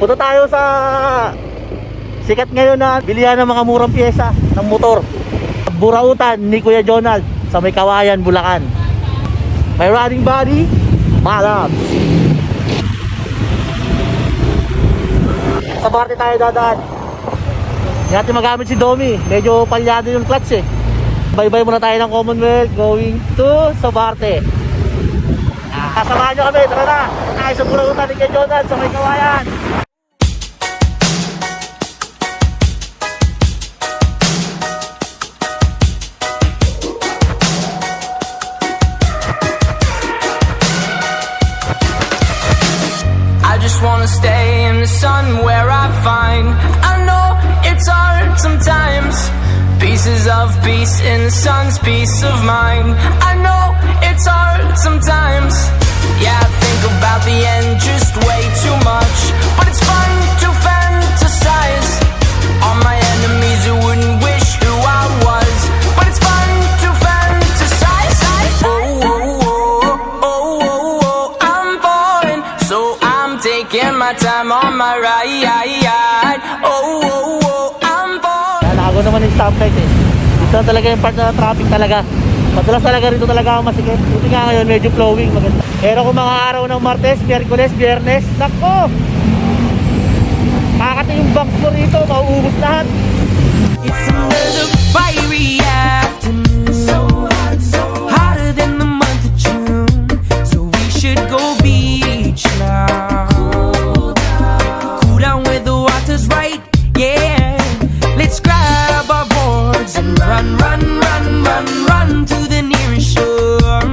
Punta tayo sa sikat ngayon na bilihan ng mga murang pyesa ng motor. Burautan ni Kuya Jonald sa may Kawayan, Bulacan. May riding body, malabs. Sa Barte tayo dadaan. Hindi natin magamit si Domi. Medyo palyado yung clutch eh. Bye-bye muna tayo ng Commonwealth going to Sabarte. Kasamahan nyo kami, tara na. Tayo sa Burautan ni Kuya Jonald sa may Kawayan. Wanna stay in the sun where I find I know it's hard sometimes. Pieces of peace in the sun's peace of mind. I know it's hard sometimes. Yeah, I think about the end just way too much, but it's fun to fantasize. All my enemies who wouldn't wish who I was, but it's fun to fantasize. Oh, oh, oh, oh, oh, oh, I'm falling, so taking my time on my ride. Oh, oh, oh, I'm bored. Nakago naman yung stoplight eh. Dito na talaga yung part na traffic talaga. Madalas talaga rito talaga ako masikip. Buti nga ngayon medyo flowing, maganda. Pero kung mga araw ng Martes, Miyerkules, Biyernes, nako! Kakati yung banks mo rito, mauubos lahat. It's another fiery afternoon, so hot, so hotter than the month of June. So we should go beach now. Right, yeah. Let's grab our boards and run, run, run, run, run to the nearest shore.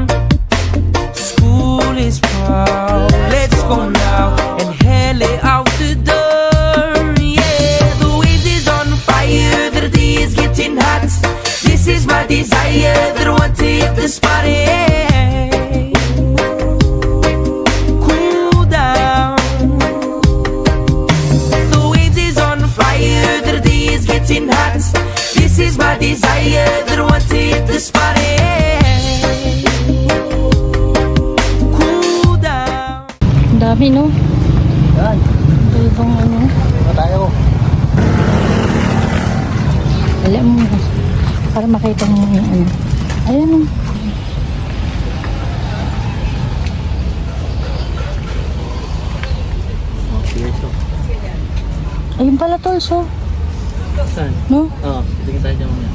School is proud. Let's go now and hell it out the door. Yeah, the waves is on fire. The day is getting hot. This is my desire. That I want to hit the spot. Yeah. Hot. This is my desire that I want to hit the spot. Cool down. Ang dami no? Yan. Ito ibang ano? Ito tayo. Alam mo, para makita mo yung ano. Ayan o. Ayun pala tolso. Saan? No? Oo, tingin tayo dyan muna.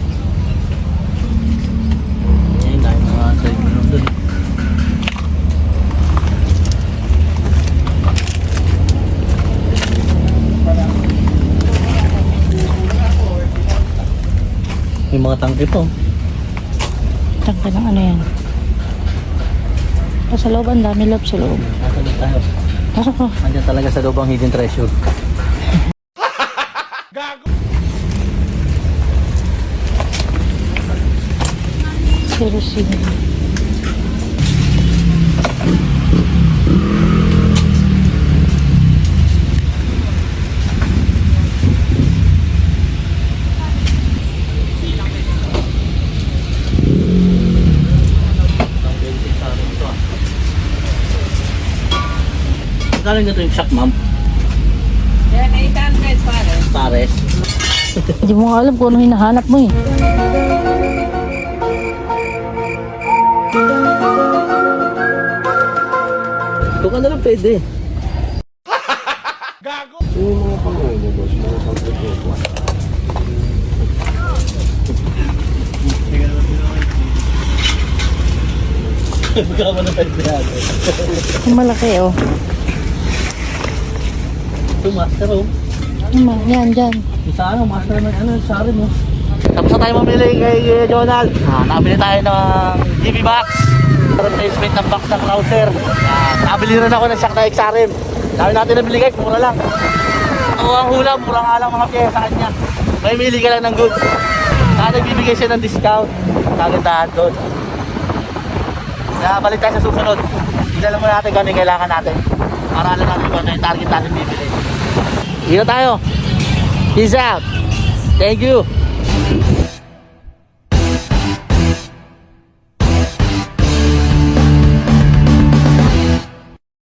Ayan, dahil mga side mo lang dun. May mga tangke po. Tangka ng ano yan. Sa loob, ang dami loob sa loob. Nasaan na tayo? Pasok ko. Andyan talaga sa loob ang hidden treasure. Seriously. Galing na ito yung shock, ma'am. Yan, 800 pares. Pares. Hindi mo nga alam kung ano hinahanap mo eh. Ito ka na lang pwede. Gago! Yung mga kamay mo, boss, mga pagkakas mo. Magkakawa na tayo natin. Yung malaki oh. Ito, master oh. Yan, dyan. Yung sa ano, master ng ano, sa rin oh. Tapos na tayo mamili kay Jonald. Nabili tayo ng GB box. Replacement ng box ng Rouser. Nabili rin ako ng shock na XRM. Dami natin nabili guys, mura lang. Oo, ang hula, mura nga lang mga pyesa kanya. May mili ka lang ng goods. Saka nagbibigay siya ng discount. Kagandahan doon. Kaya balik tayo sa susunod. Tignan mo natin kung ano yung kailangan natin. Para alam natin kung ano yung target natin bibili. Dito tayo. Peace out. Thank you.